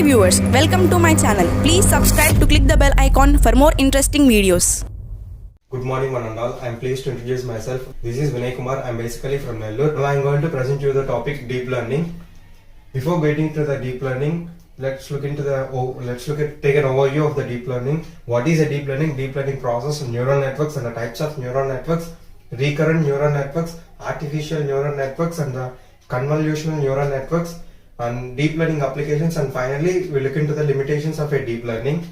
Hi viewers, welcome to my channel. Please subscribe to click the bell icon for more interesting videos. Good morning one and all. I am pleased to introduce myself. This is Vinay Kumar. I am basically from Nellore. Now I am going to present you the topic deep learning. Before getting to the deep learning, let's take an overview of the deep learning. What is a deep learning? Deep learning process, neural networks and the types of neural networks, recurrent neural networks, artificial neural networks and the convolutional neural networks, and deep learning applications, and finally we look into the limitations of a deep learning.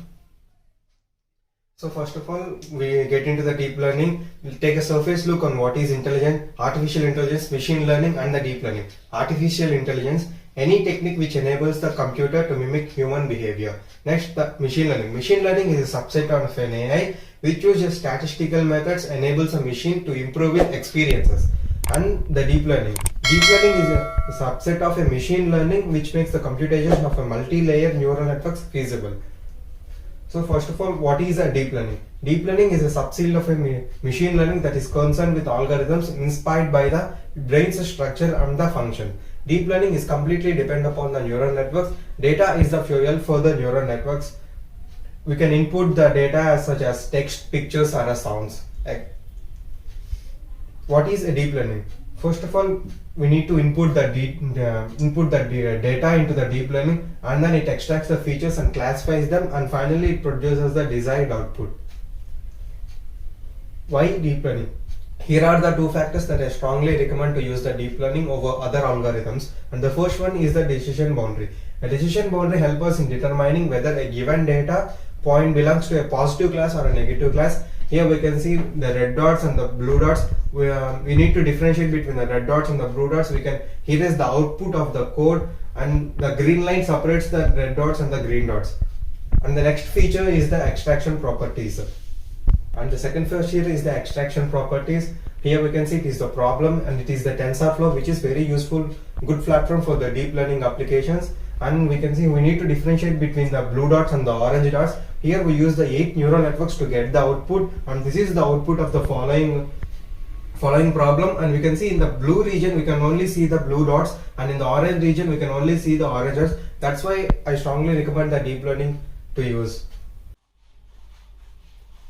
So first of all, we get into the deep learning. We'll take a surface look on what is artificial intelligence, machine learning and the deep learning. Artificial intelligence, any technique which enables the computer to mimic human behavior. Next, the machine learning. Machine learning is a subset of an AI which uses statistical methods, enables a machine to improve its experiences. And the deep learning. Deep learning is a subset of a machine learning which makes the computation of a multi-layer neural networks feasible. So first of all, what is a deep learning? Deep learning is a subfield of a machine learning that is concerned with algorithms inspired by the brain's structure and the function. Deep learning is completely dependent upon the neural networks. Data is the fuel for the neural networks. We can input the data such as text, pictures or sounds. What is a deep learning? First of all, we need to input the data into the deep learning, and then it extracts the features and classifies them, and finally it produces the desired output. Why deep learning? Here are the two factors that I strongly recommend to use the deep learning over other algorithms, and the first one is the decision boundary. A decision boundary helps us in determining whether a given data point belongs to a positive class or a negative class. Here we can see the red dots and the blue dots. We need to differentiate between the red dots and the blue dots. Here is the output of the code, and the green line separates the red dots and the green dots. And the next feature is the extraction properties. And the second feature is the extraction properties. Here we can see it is the problem, and it is the TensorFlow, which is very useful, good platform for the deep learning applications. And we can see we need to differentiate between the blue dots and the orange dots. Here we use the 8 neural networks to get the output, and this is the output of the following problem. And we can see in the blue region we can only see the blue dots, and in the orange region we can only see the orange dots. That's why I strongly recommend the deep learning to use.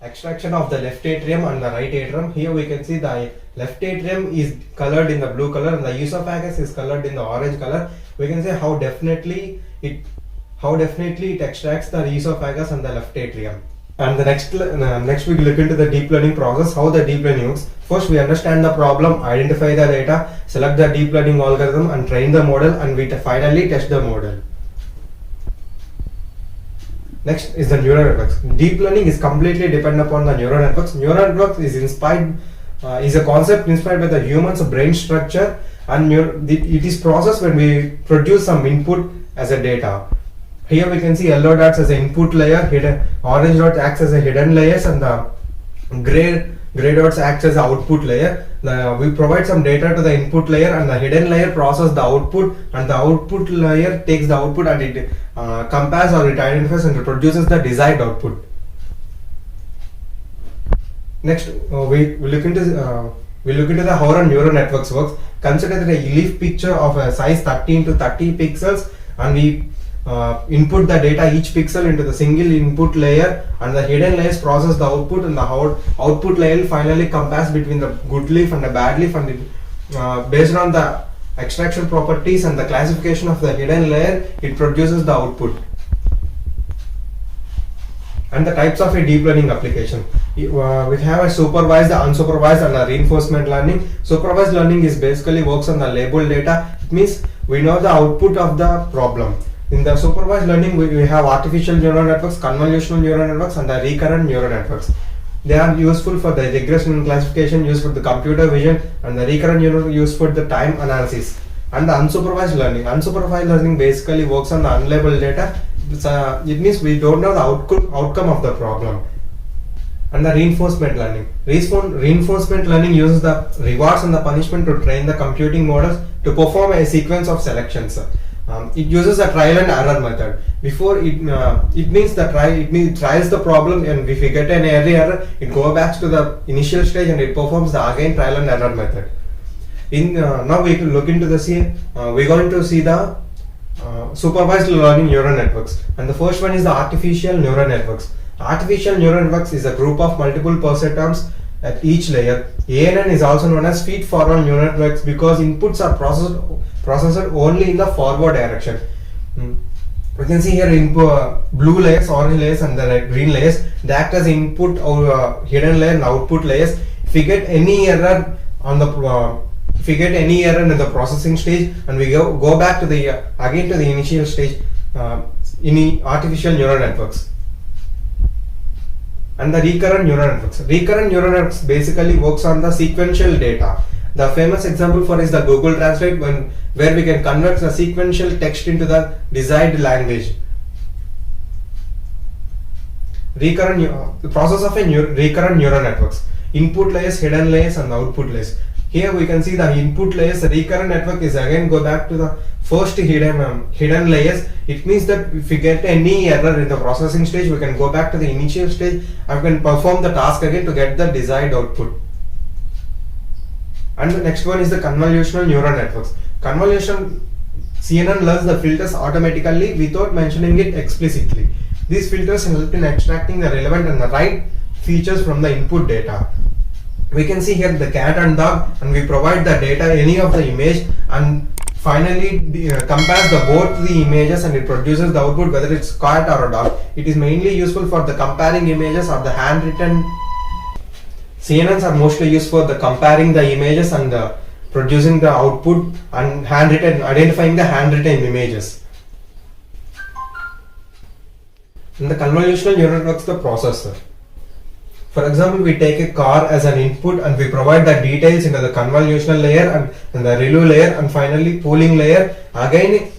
Extraction of the left atrium and the right atrium. Here we can see the left atrium is colored in the blue color and the esophagus is colored in the orange color. We can say how definitely it extracts the esophagus and the left atrium. And the next we look into the deep learning process, how the deep learning works. First we understand the problem, identify the data, select the deep learning algorithm and train the model, and we finally test the model. Next is the neural networks. Deep learning is completely dependent upon the neural networks. Neural networks is a concept inspired by the human's brain structure, and it is processed when we produce some input as a data. Here we can see yellow dots as an input layer, orange dots acts as a hidden layers, and the gray dots acts as an output layer. We provide some data to the input layer, and the hidden layer processes the output, and the output layer takes the output and it compares or it identifies and it produces the desired output. Next, we look into the how a neural networks works. Consider that a leaf picture of a size 13 to 30 pixels, and we input the data, each pixel, into the single input layer, and the hidden layers process the output, and the output layer finally compares between the good leaf and the bad leaf, and based on the extraction properties and the classification of the hidden layer, it produces the output. And the types of a deep learning application. We have a supervised, unsupervised and a reinforcement learning. Supervised learning is basically works on the labeled data. It means we know the output of the problem. In the supervised learning, we have artificial neural networks, convolutional neural networks and the recurrent neural networks. They are useful for the regression classification, used for the computer vision, and the recurrent neural used for the time analysis. And the unsupervised learning basically works on the unlabeled data. It means we don't know the outcome of the problem. And the reinforcement learning. Reinforcement learning uses the rewards and the punishment to train the computing models to perform a sequence of selections. It uses a trial and error method. Before it means it tries the problem, and if we get an error, it goes back to the initial stage and it performs the again trial and error method. Now we look into the we're going to see the supervised learning neural networks, and the first one is the artificial neural networks. Artificial neural networks is a group of multiple perceptrons at each layer. ANN is also known as feed-forward neural networks because inputs are processed only in the forward direction. We can see here blue layers, orange layers, and the green layers. They act as input or hidden layer and output layers. If we get any error on the if we get any error in the processing stage, and we go back to the again to the initial stage in artificial neural networks. And the recurrent neural networks. Recurrent neural networks basically works on the sequential data. The famous example for is the Google Translate, where we can convert the sequential text into the desired language. The process of recurrent neural networks. Input layers, hidden layers, and output layers. Here we can see the input layers. The recurrent network is again go back to the first hidden layers. It means that if we get any error in the processing stage, we can go back to the initial stage and we can perform the task again to get the desired output. And the next one is the convolutional neural networks. Convolution, CNN learns the filters automatically without mentioning it explicitly. These filters help in extracting the relevant and the right features from the input data. We can see here the cat and dog, and we provide the data, any of the image, and finally compares both the images, and it produces the output whether it's cat or a dog. It is mainly useful for the comparing images or the handwritten. CNNs are mostly used for the comparing the images and producing the output and identifying the handwritten images. In the convolutional neural networks, the processor. For example, we take a car as an input and we provide the details into the convolutional layer and the ReLU layer, and finally pooling layer. Again,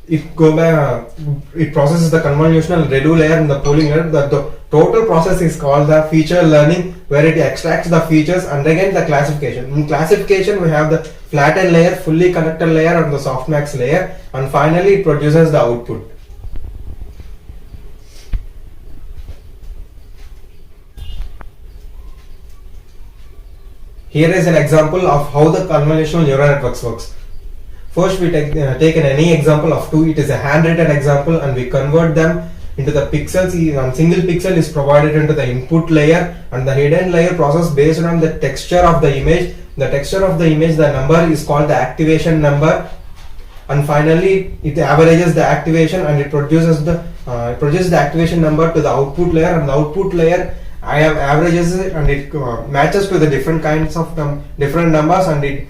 it processes the convolutional ReLU layer and the pooling layer. The total process is called the feature learning, where it extracts the features, and again the classification. In classification, we have the flattened layer, fully connected layer, and the softmax layer, and finally it produces the output. Here is an example of how the convolutional neural networks works. First, we take any example of two. It is a handwritten example, and we convert them into the pixels. A single pixel is provided into the input layer, and the hidden layer process based on the texture of the image. The texture of the image, the number is called the activation number, and finally it averages the activation, and it produces the activation number to the output layer, and the output layer averages it, and it matches to the different kinds of different numbers, and it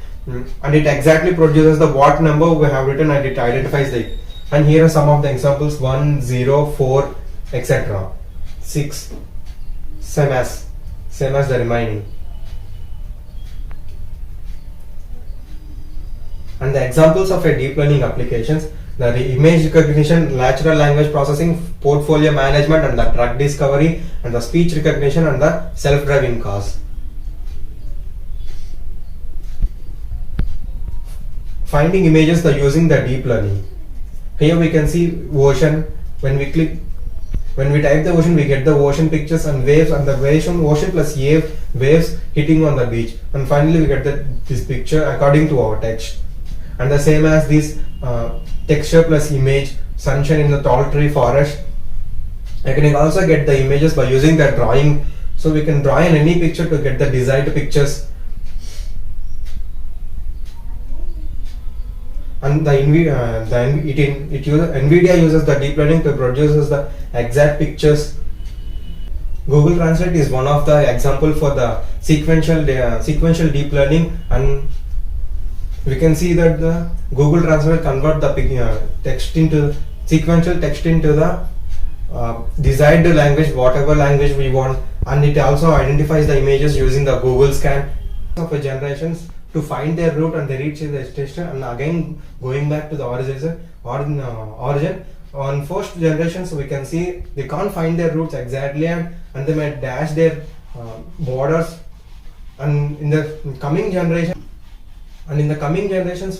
exactly produces the what number we have written, and it identifies it. And here are some of the examples: 1, 0, 4, etc. 6, same as the remaining. And the examples of a deep learning applications: the image recognition, natural language processing, portfolio management, and the drug discovery, and the speech recognition, and the self-driving cars. Finding images using the deep learning. Here we can see ocean. When we type the ocean, we get the ocean pictures and waves, and the ocean plus waves hitting on the beach, and finally we get this picture according to our text. And the same as this texture plus image, sunshine in the tall tree forest. I can also get the images by using the drawing. So we can draw in any picture to get the desired pictures. And NVIDIA uses the deep learning to produce the exact pictures. Google Translate is one of the example for the sequential deep learning, and we can see that the Google Translate convert the sequential text into the desired language, whatever language we want, and it also identifies the images using the Google scan of a generations to find their route, and they reach the destination, and again going back to the origin. On first generations, we can see they can't find their routes exactly, and they might dash their borders. And in the coming generations,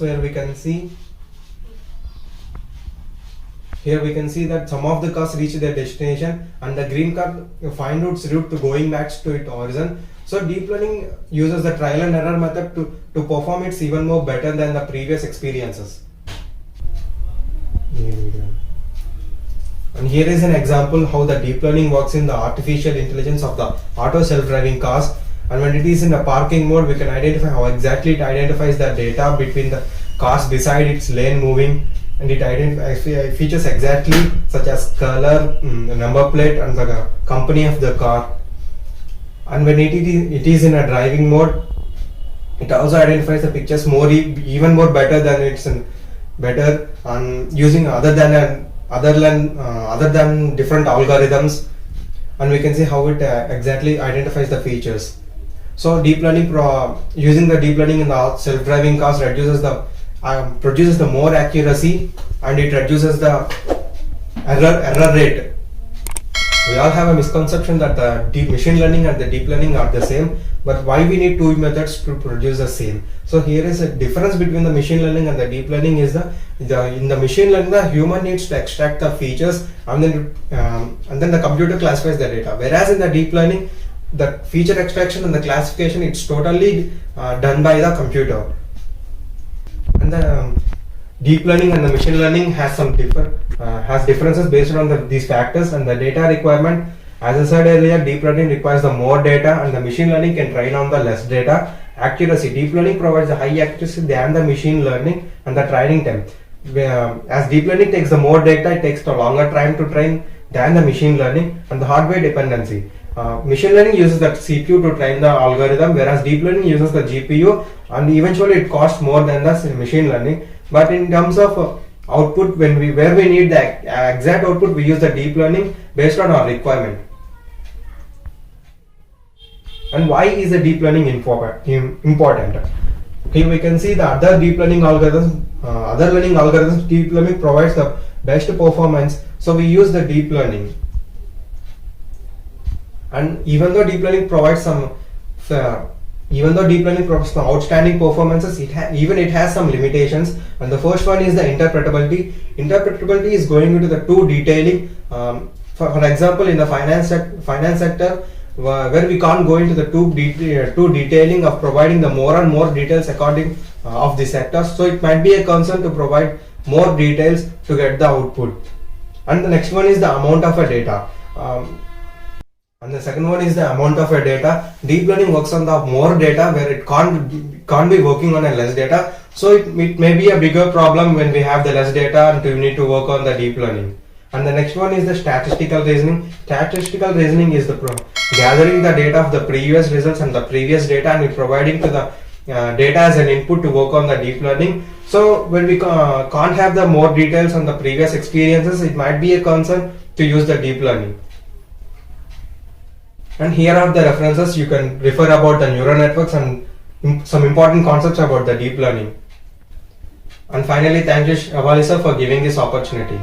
where we can see here, we can see that some of the cars reach their destination, and the green car find its route to going back to its origin. So deep learning uses the trial and error method to perform it even more better than the previous experiences. And here is an example how the deep learning works in the artificial intelligence of the auto self-driving cars. And when it is in the parking mode, we can identify how exactly it identifies the data between the cars beside its lane moving, and it identifies features exactly such as color, number plate, and the company of the car. And when it is in a driving mode, it also identifies the pictures even more better than it's better, and using other than different algorithms, and we can see how it exactly identifies the features. So deep learning using the deep learning in the self-driving cars produces the more accuracy, and it reduces the error rate. We all have a misconception that the deep machine learning and the deep learning are the same, but why we need two methods to produce the same? So here is a difference between the machine learning and the deep learning is in the machine learning, the human needs to extract the features, and then the computer classifies the data. Whereas in the deep learning, the feature extraction and the classification, it's totally done by the computer. And the deep learning and the machine learning has some differences based on these factors and the data requirement. As I said earlier, deep learning requires the more data, and the machine learning can train on the less data. Accuracy: deep learning provides a high accuracy than the machine learning, and the training time. As deep learning takes the more data, it takes the longer time to train than the machine learning. And the hardware dependency: machine learning uses the CPU to train the algorithm, whereas deep learning uses the GPU, and eventually it costs more than the machine learning. But in terms of output, where we need the exact output, we use the deep learning based on our requirement. And why is the deep learning important? Here we can see the other deep learning algorithms. Deep learning provides the best performance, so we use the deep learning. And even though deep learning provides some outstanding performances, it has some limitations. And the first one is the interpretability. Interpretability is going into the too detailing. For example, in the finance sector, where we can't go into the too detailing of providing the more and more details according of the sector. So it might be a concern to provide more details to get the output. And the next one is the amount of a data. And the second one is the amount of a data. Deep learning works on the more data, where it can't be working on a less data. So it may be a bigger problem when we have the less data and we need to work on the deep learning. And the next one is the statistical reasoning. Statistical reasoning is gathering the data of the previous results and the previous data, and providing to the data as an input to work on the deep learning. So when we can't have the more details on the previous experiences, it might be a concern to use the deep learning. And here are the references. You can refer about the neural networks and some important concepts about the deep learning. And finally, thank you, Avali sir, for giving this opportunity.